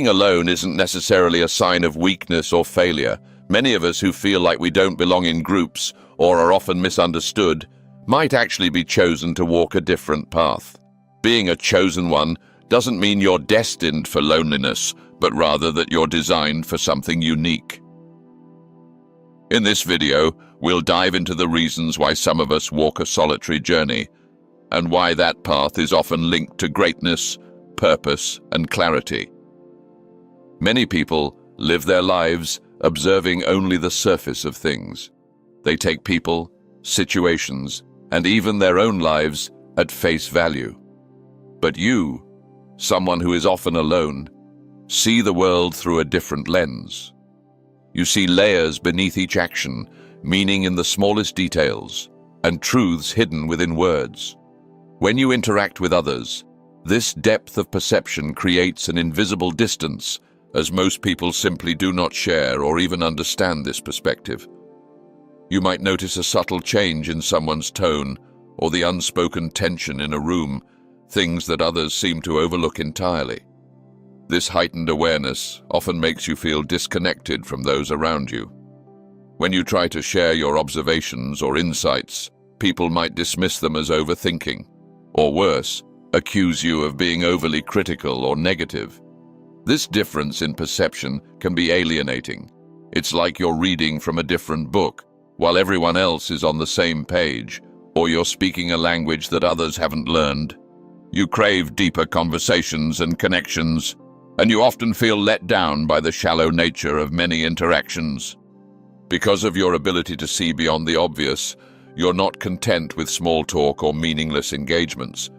Being alone isn't necessarily a sign of weakness or failure. Many of us who feel like we don't belong in groups or are often misunderstood might actually be chosen to walk a different path. Being a chosen one doesn't mean you're destined for loneliness, but rather that you're designed for something unique. In this video, we'll dive into the reasons why some of us walk a solitary journey, and why that path is often linked to greatness, purpose, and clarity. Many people live their lives observing only the surface of things. They take people, situations, and even their own lives at face value. But you, someone who is often alone, see the world through a different lens. You see layers beneath each action, meaning in the smallest details, and truths hidden within words. When you interact with others, this depth of perception creates an invisible distance, as most people simply do not share or even understand this perspective. You might notice a subtle change in someone's tone or the unspoken tension in a room, things that others seem to overlook entirely. This heightened awareness often makes you feel disconnected from those around you. When you try to share your observations or insights, people might dismiss them as overthinking, or worse, accuse you of being overly critical or negative. This difference in perception can be alienating. It's like you're reading from a different book, while everyone else is on the same page, or you're speaking a language that others haven't learned. You crave deeper conversations and connections, and you often feel let down by the shallow nature of many interactions. Because of your ability to see beyond the obvious, you're not content with small talk or meaningless engagements.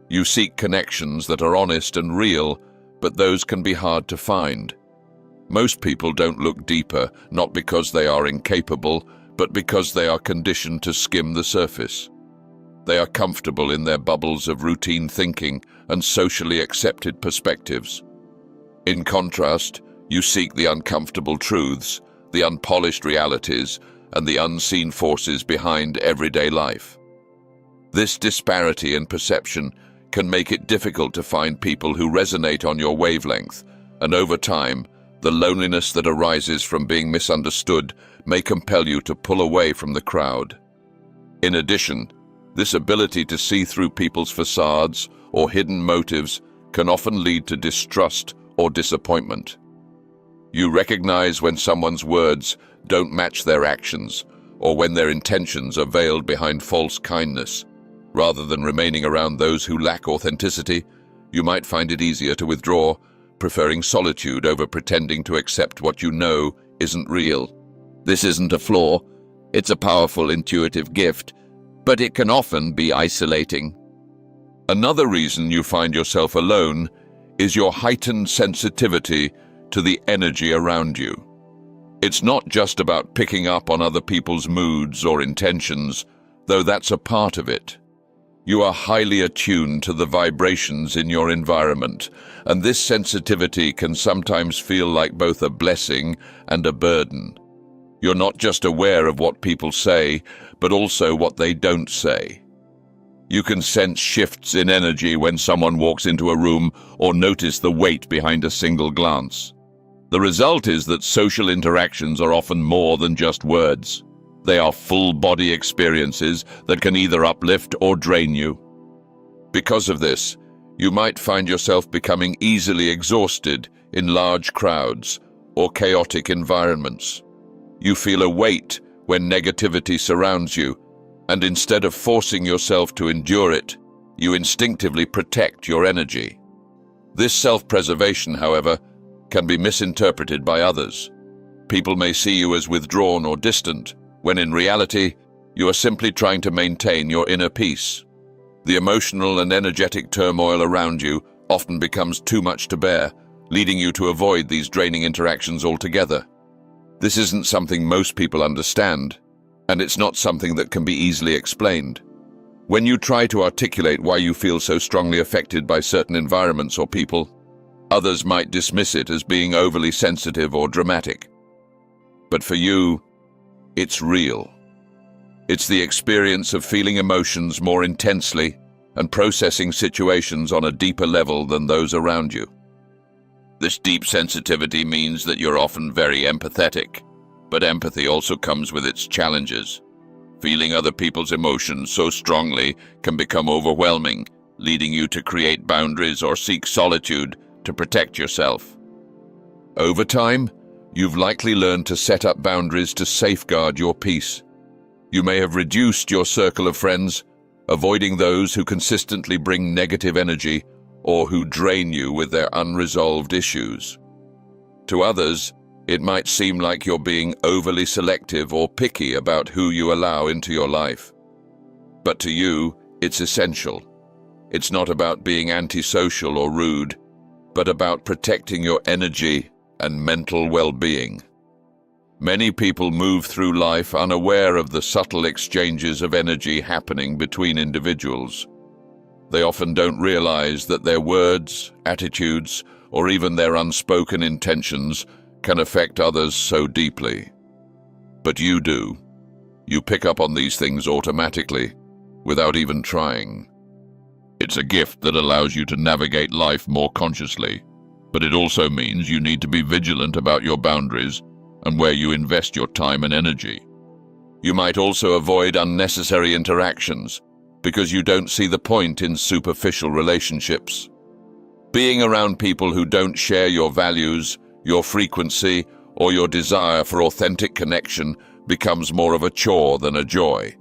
You seek connections that are honest and real, but those can be hard to find. Most people don't look deeper, not because they are incapable, but because they are conditioned to skim the surface. They are comfortable in their bubbles of routine thinking and socially accepted perspectives. In contrast, you seek the uncomfortable truths, the unpolished realities, and the unseen forces behind everyday life. This disparity in perception can make it difficult to find people who resonate on your wavelength, and over time, the loneliness that arises from being misunderstood may compel you to pull away from the crowd. In addition, this ability to see through people's facades or hidden motives can often lead to distrust or disappointment. You recognize when someone's words don't match their actions, or when their intentions are veiled behind false kindness. Rather than remaining around those who lack authenticity, you might find it easier to withdraw, preferring solitude over pretending to accept what you know isn't real. This isn't a flaw, it's a powerful intuitive gift, but it can often be isolating. Another reason you find yourself alone is your heightened sensitivity to the energy around you. It's not just about picking up on other people's moods or intentions, though that's a part of it. You are highly attuned to the vibrations in your environment, and this sensitivity can sometimes feel like both a blessing and a burden. You're not just aware of what people say, but also what they don't say. You can sense shifts in energy when someone walks into a room or notice the weight behind a single glance. The result is that social interactions are often more than just words. They are full-body experiences that can either uplift or drain you. Because of this, you might find yourself becoming easily exhausted in large crowds or chaotic environments. You feel a weight when negativity surrounds you, and instead of forcing yourself to endure it, you instinctively protect your energy. This self-preservation, however, can be misinterpreted by others. People may see you as withdrawn or distant, when in reality, you are simply trying to maintain your inner peace. The emotional and energetic turmoil around you often becomes too much to bear, leading you to avoid these draining interactions altogether. This isn't something most people understand, and it's not something that can be easily explained. When you try to articulate why you feel so strongly affected by certain environments or people, others might dismiss it as being overly sensitive or dramatic. But for you, it's real. It's the experience of feeling emotions more intensely and processing situations on a deeper level than those around you. This deep sensitivity means that you're often very empathetic, but empathy also comes with its challenges. Feeling other people's emotions so strongly can become overwhelming, leading you to create boundaries or seek solitude to protect yourself. Over time, you've likely learned to set up boundaries to safeguard your peace. You may have reduced your circle of friends, avoiding those who consistently bring negative energy or who drain you with their unresolved issues. To others, it might seem like you're being overly selective or picky about who you allow into your life. But to you, it's essential. It's not about being antisocial or rude, but about protecting your energy and mental well-being. Many people move through life unaware of the subtle exchanges of energy happening between individuals. They often don't realize that their words, attitudes, or even their unspoken intentions can affect others so deeply. But you do. You pick up on these things automatically, without even trying. It's a gift that allows you to navigate life more consciously, but it also means you need to be vigilant about your boundaries and where you invest your time and energy. You might also avoid unnecessary interactions because you don't see the point in superficial relationships. Being around people who don't share your values, your frequency, or your desire for authentic connection becomes more of a chore than a joy.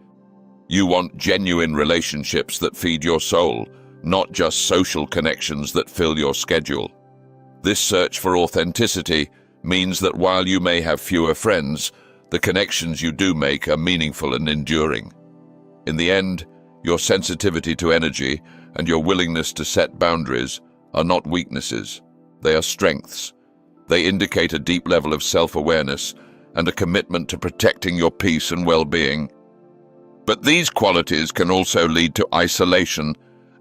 You want genuine relationships that feed your soul, not just social connections that fill your schedule. This search for authenticity means that while you may have fewer friends, the connections you do make are meaningful and enduring. In the end, your sensitivity to energy and your willingness to set boundaries are not weaknesses, they are strengths. They indicate a deep level of self-awareness and a commitment to protecting your peace and well-being. But these qualities can also lead to isolation,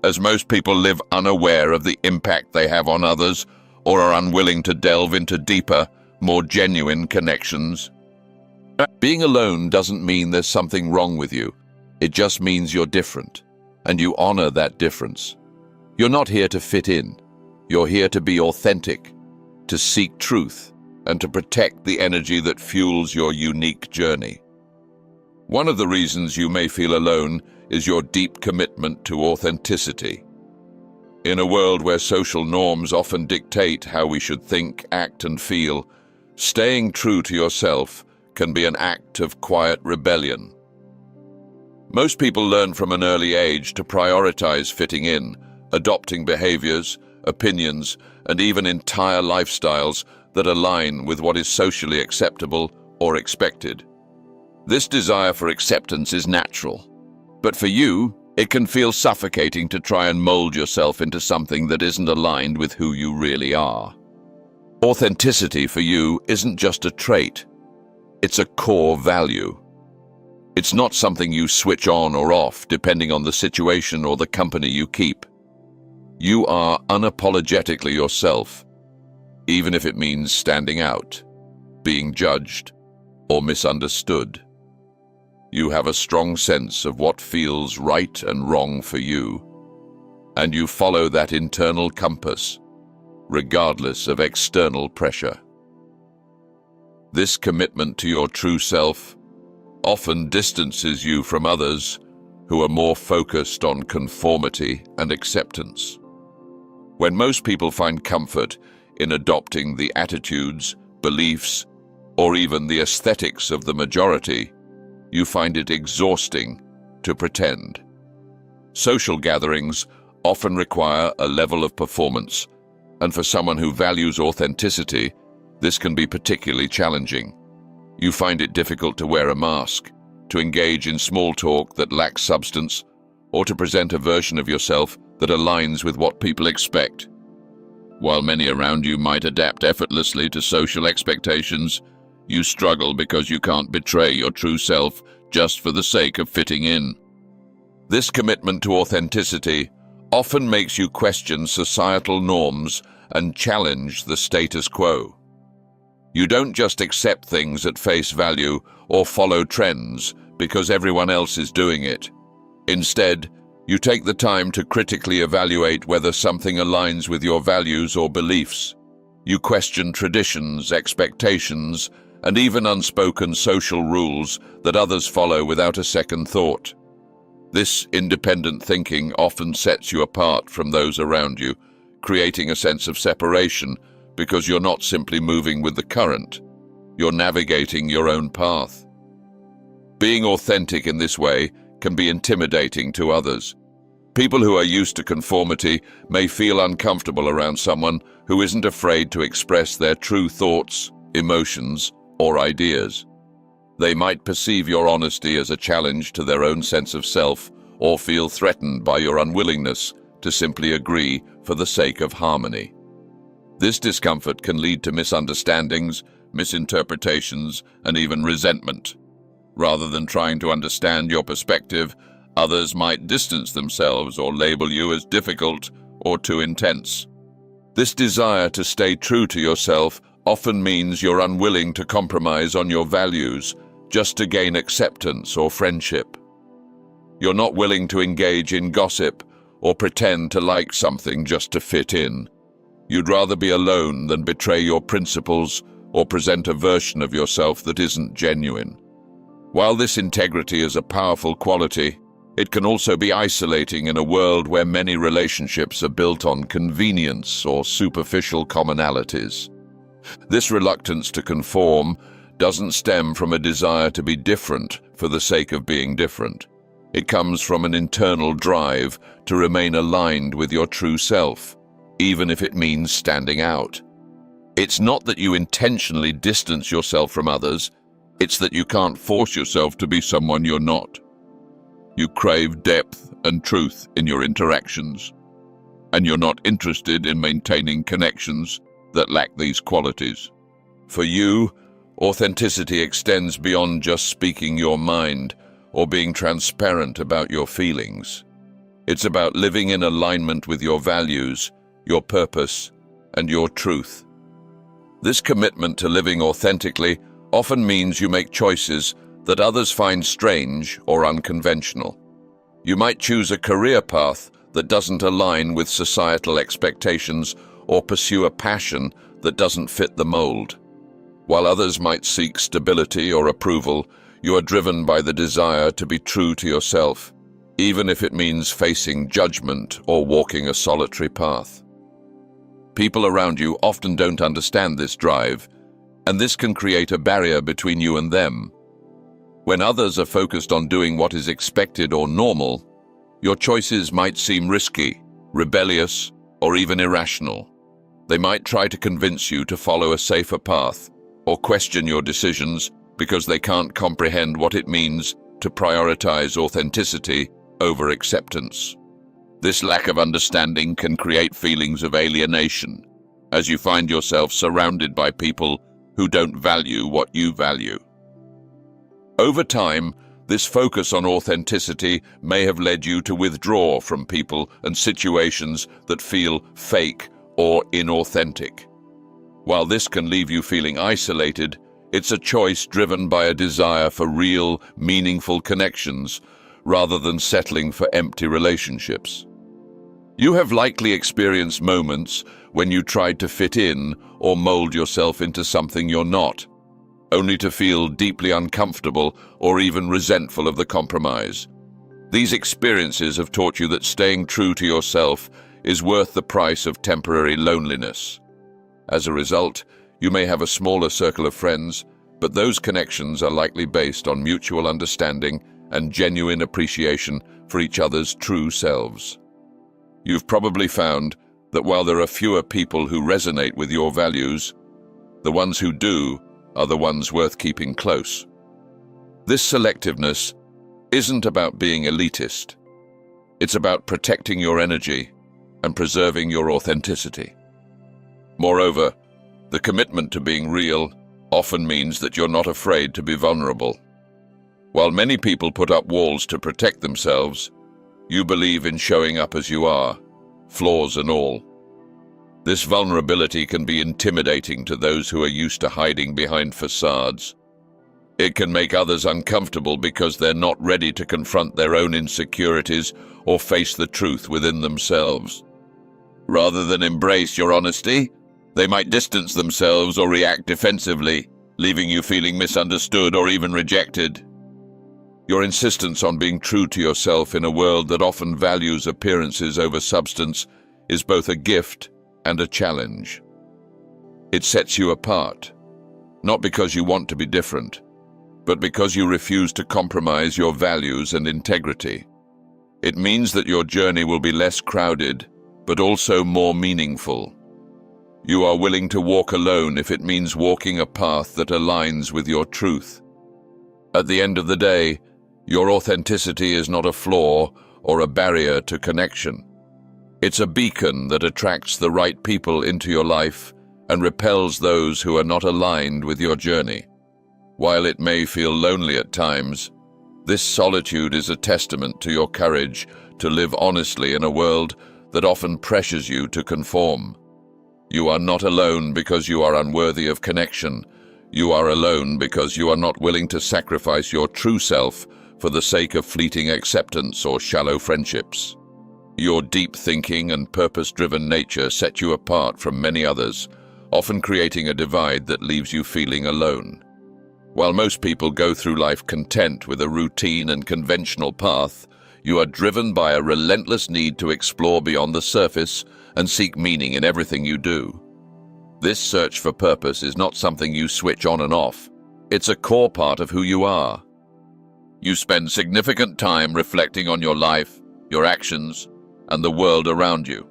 as most people live unaware of the impact they have on others or are unwilling to delve into deeper, more genuine connections. Being alone doesn't mean there's something wrong with you. It just means you're different, and you honor that difference. You're not here to fit in. You're here to be authentic, to seek truth, and to protect the energy that fuels your unique journey. One of the reasons you may feel alone is your deep commitment to authenticity. In a world where social norms often dictate how we should think, act, and feel, staying true to yourself can be an act of quiet rebellion. Most people learn from an early age to prioritize fitting in, adopting behaviors, opinions, and even entire lifestyles that align with what is socially acceptable or expected. This desire for acceptance is natural, but for you, it can feel suffocating to try and mold yourself into something that isn't aligned with who you really are. Authenticity for you isn't just a trait, it's a core value. It's not something you switch on or off depending on the situation or the company you keep. You are unapologetically yourself, even if it means standing out, being judged, or misunderstood. You have a strong sense of what feels right and wrong for you, and you follow that internal compass, regardless of external pressure. This commitment to your true self often distances you from others who are more focused on conformity and acceptance. When most people find comfort in adopting the attitudes, beliefs, or even the aesthetics of the majority, you find it exhausting to pretend. Social gatherings often require a level of performance, and for someone who values authenticity, this can be particularly challenging. You find it difficult to wear a mask, to engage in small talk that lacks substance, or to present a version of yourself that aligns with what people expect. While many around you might adapt effortlessly to social expectations, you struggle because you can't betray your true self just for the sake of fitting in. This commitment to authenticity often makes you question societal norms and challenge the status quo. You don't just accept things at face value or follow trends because everyone else is doing it. Instead, you take the time to critically evaluate whether something aligns with your values or beliefs. You question traditions, expectations, and even unspoken social rules that others follow without a second thought. This independent thinking often sets you apart from those around you, creating a sense of separation because you're not simply moving with the current, you're navigating your own path. Being authentic in this way can be intimidating to others. People who are used to conformity may feel uncomfortable around someone who isn't afraid to express their true thoughts, emotions, or ideas. They might perceive your honesty as a challenge to their own sense of self, or feel threatened by your unwillingness to simply agree for the sake of harmony. This discomfort can lead to misunderstandings, misinterpretations, and even resentment. Rather than trying to understand your perspective, others might distance themselves or label you as difficult or too intense. This desire to stay true to yourself often means you're unwilling to compromise on your values just to gain acceptance or friendship. You're not willing to engage in gossip or pretend to like something just to fit in. You'd rather be alone than betray your principles or present a version of yourself that isn't genuine. While this integrity is a powerful quality, it can also be isolating in a world where many relationships are built on convenience or superficial commonalities. This reluctance to conform doesn't stem from a desire to be different for the sake of being different. It comes from an internal drive to remain aligned with your true self, even if it means standing out. It's not that you intentionally distance yourself from others, it's that you can't force yourself to be someone you're not. You crave depth and truth in your interactions, and you're not interested in maintaining connections that lack these qualities. For you, authenticity extends beyond just speaking your mind or being transparent about your feelings. It's about living in alignment with your values, your purpose, and your truth. This commitment to living authentically often means you make choices that others find strange or unconventional. You might choose a career path that doesn't align with societal expectations or pursue a passion that doesn't fit the mold. While others might seek stability or approval, you are driven by the desire to be true to yourself, even if it means facing judgment or walking a solitary path. People around you often don't understand this drive, and this can create a barrier between you and them. When others are focused on doing what is expected or normal, your choices might seem risky, rebellious, or even irrational. They might try to convince you to follow a safer path or question your decisions because they can't comprehend what it means to prioritize authenticity over acceptance. This lack of understanding can create feelings of alienation, as you find yourself surrounded by people who don't value what you value. Over time, this focus on authenticity may have led you to withdraw from people and situations that feel fake or inauthentic. While this can leave you feeling isolated, it's a choice driven by a desire for real, meaningful connections rather than settling for empty relationships. You have likely experienced moments when you tried to fit in or mold yourself into something you're not, only to feel deeply uncomfortable or even resentful of the compromise. These experiences have taught you that staying true to yourself is worth the price of temporary loneliness. As a result, you may have a smaller circle of friends, but those connections are likely based on mutual understanding and genuine appreciation for each other's true selves. You've probably found that while there are fewer people who resonate with your values, the ones who do are the ones worth keeping close. This selectiveness isn't about being elitist. It's about protecting your energy and preserving your authenticity. Moreover, the commitment to being real often means that you're not afraid to be vulnerable. While many people put up walls to protect themselves, you believe in showing up as you are, flaws and all. This vulnerability can be intimidating to those who are used to hiding behind facades. It can make others uncomfortable because they're not ready to confront their own insecurities or face the truth within themselves. Rather than embrace your honesty, They might distance themselves or react defensively, leaving you feeling misunderstood or even rejected. Your insistence on being true to yourself in a world that often values appearances over substance is both a gift and a challenge. It sets you apart, not because you want to be different, but because you refuse to compromise your values and integrity. It means that your journey will be less crowded, but also more meaningful. You are willing to walk alone if it means walking a path that aligns with your truth. At the end of the day, your authenticity is not a flaw or a barrier to connection. It's a beacon that attracts the right people into your life and repels those who are not aligned with your journey. While it may feel lonely at times, this solitude is a testament to your courage to live honestly in a world that often pressures you to conform. You are not alone because you are unworthy of connection. You are alone because you are not willing to sacrifice your true self for the sake of fleeting acceptance or shallow friendships. Your deep thinking and purpose-driven nature set you apart from many others, often creating a divide that leaves you feeling alone. While most people go through life content with a routine and conventional path, you are driven by a relentless need to explore beyond the surface and seek meaning in everything you do. This search for purpose is not something you switch on and off. It's a core part of who you are. You spend significant time reflecting on your life, your actions, and the world around you,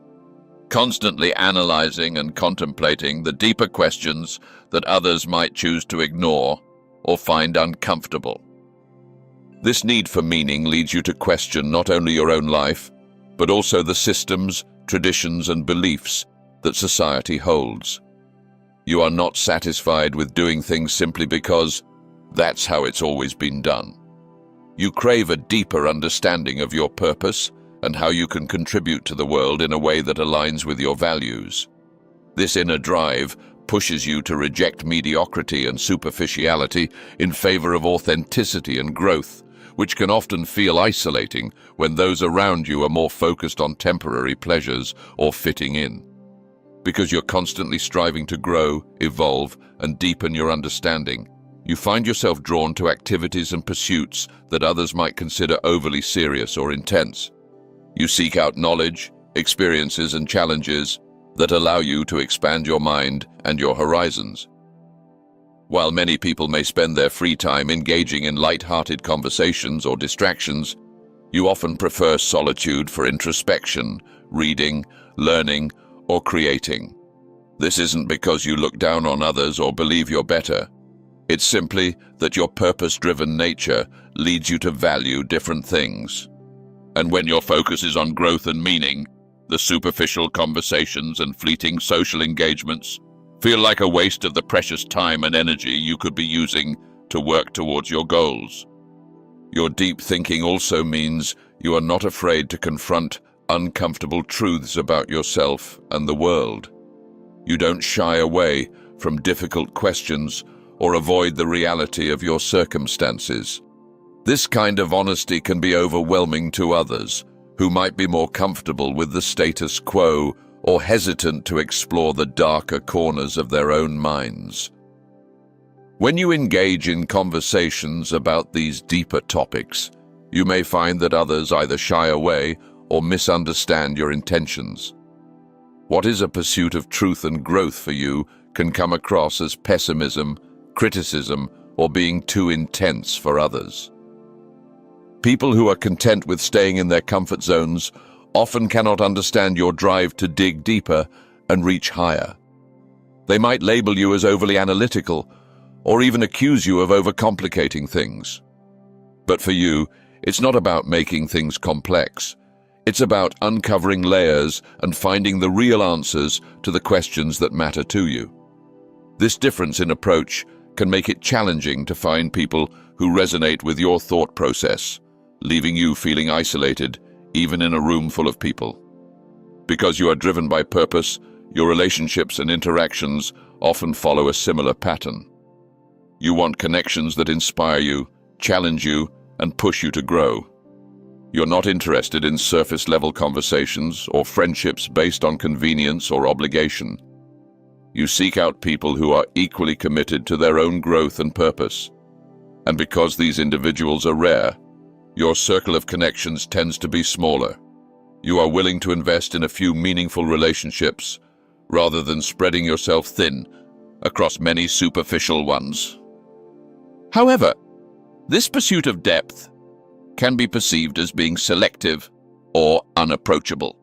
constantly analyzing and contemplating the deeper questions that others might choose to ignore or find uncomfortable. This need for meaning leads you to question not only your own life, but also the systems, traditions, and beliefs that society holds. You are not satisfied with doing things simply because that's how it's always been done. You crave a deeper understanding of your purpose and how you can contribute to the world in a way that aligns with your values. This inner drive pushes you to reject mediocrity and superficiality in favor of authenticity and growth, which can often feel isolating when those around you are more focused on temporary pleasures or fitting in. Because you're constantly striving to grow, evolve, and deepen your understanding, you find yourself drawn to activities and pursuits that others might consider overly serious or intense. You seek out knowledge, experiences, and challenges that allow you to expand your mind and your horizons. While many people may spend their free time engaging in light-hearted conversations or distractions, you often prefer solitude for introspection, reading, learning, or creating. This isn't because you look down on others or believe you're better. It's simply that your purpose-driven nature leads you to value different things. And when your focus is on growth and meaning, the superficial conversations and fleeting social engagements feel like a waste of the precious time and energy you could be using to work towards your goals. Your deep thinking also means you are not afraid to confront uncomfortable truths about yourself and the world. You don't shy away from difficult questions or avoid the reality of your circumstances. This kind of honesty can be overwhelming to others who might be more comfortable with the status quo or hesitant to explore the darker corners of their own minds. When you engage in conversations about these deeper topics, you may find that others either shy away or misunderstand your intentions. What is a pursuit of truth and growth for you can come across as pessimism, criticism, or being too intense for others. People who are content with staying in their comfort zones often cannot understand your drive to dig deeper and reach higher. They might label you as overly analytical or even accuse you of overcomplicating things. But for you, it's not about making things complex. It's about uncovering layers and finding the real answers to the questions that matter to you. This difference in approach can make it challenging to find people who resonate with your thought process, leaving you feeling isolated even in a room full of people. Because you are driven by purpose, your relationships and interactions often follow a similar pattern. You want connections that inspire you, challenge you, and push you to grow. You're not interested in surface-level conversations or friendships based on convenience or obligation. You seek out people who are equally committed to their own growth and purpose. And because these individuals are rare, your circle of connections tends to be smaller. You are willing to invest in a few meaningful relationships rather than spreading yourself thin across many superficial ones. However, this pursuit of depth can be perceived as being selective or unapproachable,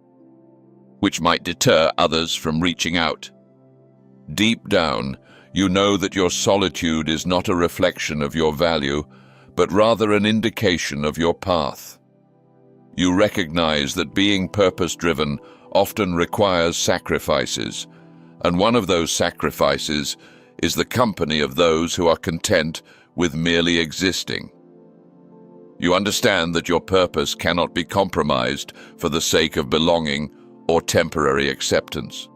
which might deter others from reaching out. Deep down, you know that your solitude is not a reflection of your value, but rather an indication of your path. You recognize that being purpose-driven often requires sacrifices, and one of those sacrifices is the company of those who are content with merely existing. You understand that your purpose cannot be compromised for the sake of belonging or temporary acceptance.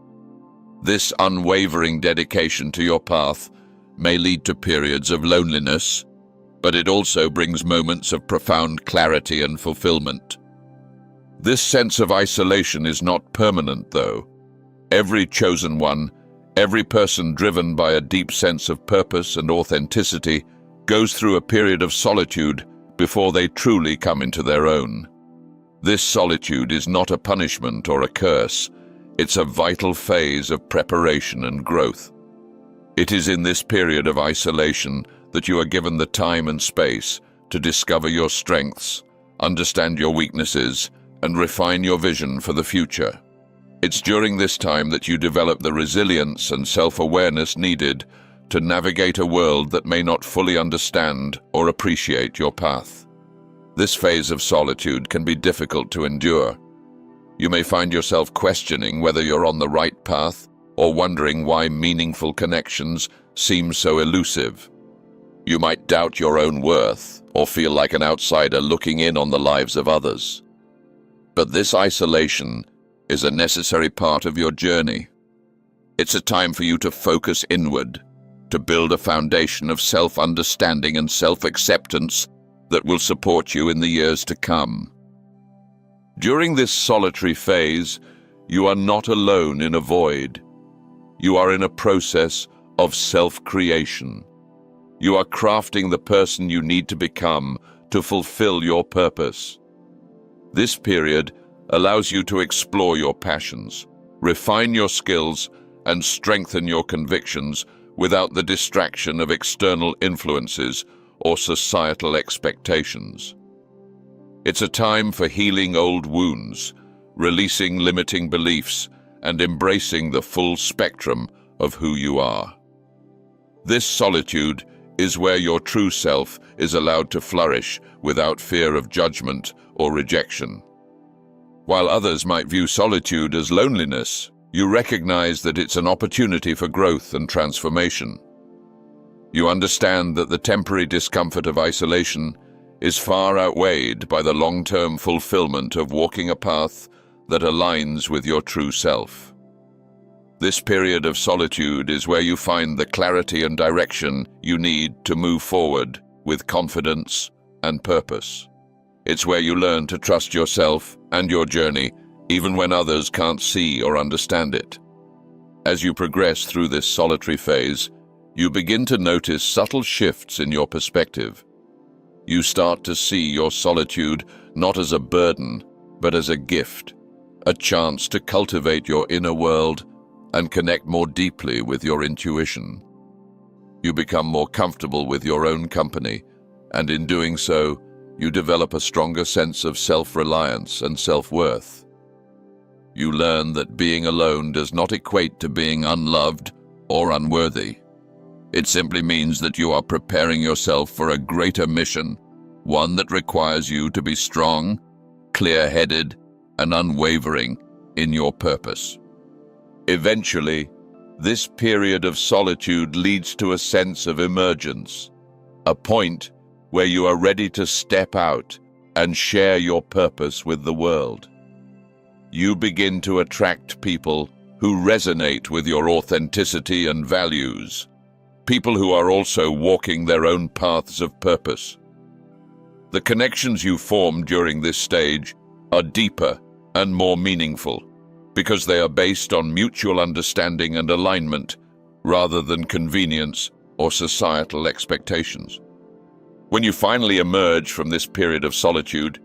This unwavering dedication to your path may lead to periods of loneliness, but it also brings moments of profound clarity and fulfillment. This sense of isolation is not permanent, though. Every chosen one, every person driven by a deep sense of purpose and authenticity, goes through a period of solitude before they truly come into their own. This solitude is not a punishment or a curse. It's a vital phase of preparation and growth. It is in this period of isolation that you are given the time and space to discover your strengths, understand your weaknesses, and refine your vision for the future. It's during this time that you develop the resilience and self-awareness needed to navigate a world that may not fully understand or appreciate your path. This phase of solitude can be difficult to endure. You may find yourself questioning whether you're on the right path or wondering why meaningful connections seem so elusive. You might doubt your own worth or feel like an outsider looking in on the lives of others. But this isolation is a necessary part of your journey. It's a time for you to focus inward, to build a foundation of self-understanding and self-acceptance that will support you in the years to come. During this solitary phase, you are not alone in a void. You are in a process of self-creation. You are crafting the person you need to become to fulfill your purpose. This period allows you to explore your passions, refine your skills, and strengthen your convictions without the distraction of external influences or societal expectations. It's a time for healing old wounds, releasing limiting beliefs, and embracing the full spectrum of who you are. This solitude is where your true self is allowed to flourish without fear of judgment or rejection. While others might view solitude as loneliness, you recognize that it's an opportunity for growth and transformation. You understand that the temporary discomfort of isolation is far outweighed by the long-term fulfillment of walking a path that aligns with your true self. This period of solitude is where you find the clarity and direction you need to move forward with confidence and purpose. It's where you learn to trust yourself and your journey, even when others can't see or understand it. As you progress through this solitary phase, you begin to notice subtle shifts in your perspective. You start to see your solitude not as a burden, but as a gift, a chance to cultivate your inner world and connect more deeply with your intuition. You become more comfortable with your own company, and in doing so, you develop a stronger sense of self-reliance and self-worth. You learn that being alone does not equate to being unloved or unworthy. It simply means that you are preparing yourself for a greater mission, one that requires you to be strong, clear-headed, and unwavering in your purpose. Eventually, this period of solitude leads to a sense of emergence, a point where you are ready to step out and share your purpose with the world. You begin to attract people who resonate with your authenticity and values, people who are also walking their own paths of purpose. The connections you form during this stage are deeper and more meaningful, because they are based on mutual understanding and alignment rather than convenience or societal expectations. When you finally emerge from this period of solitude,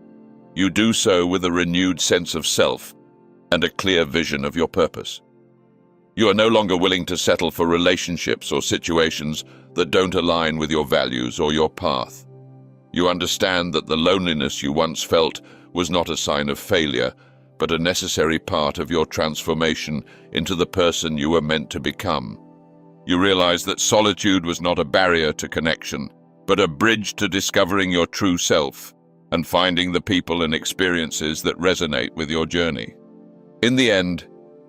you do so with a renewed sense of self and a clear vision of your purpose. You are no longer willing to settle for relationships or situations that don't align with your values or your path. You understand that the loneliness you once felt was not a sign of failure, but a necessary part of your transformation into the person you were meant to become. You realize that solitude was not a barrier to connection, but a bridge to discovering your true self and finding the people and experiences that resonate with your journey. In the end,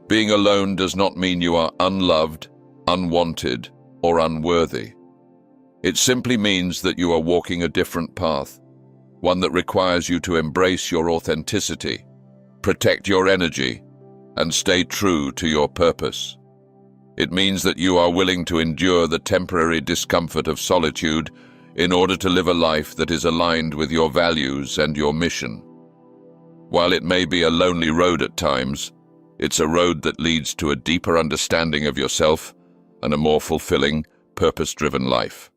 being alone does not mean you are unloved, unwanted, or unworthy. It simply means that you are walking a different path, one that requires you to embrace your authenticity, protect your energy, and stay true to your purpose. It means that you are willing to endure the temporary discomfort of solitude in order to live a life that is aligned with your values and your mission. While it may be a lonely road at times, it's a road that leads to a deeper understanding of yourself and a more fulfilling, purpose-driven life.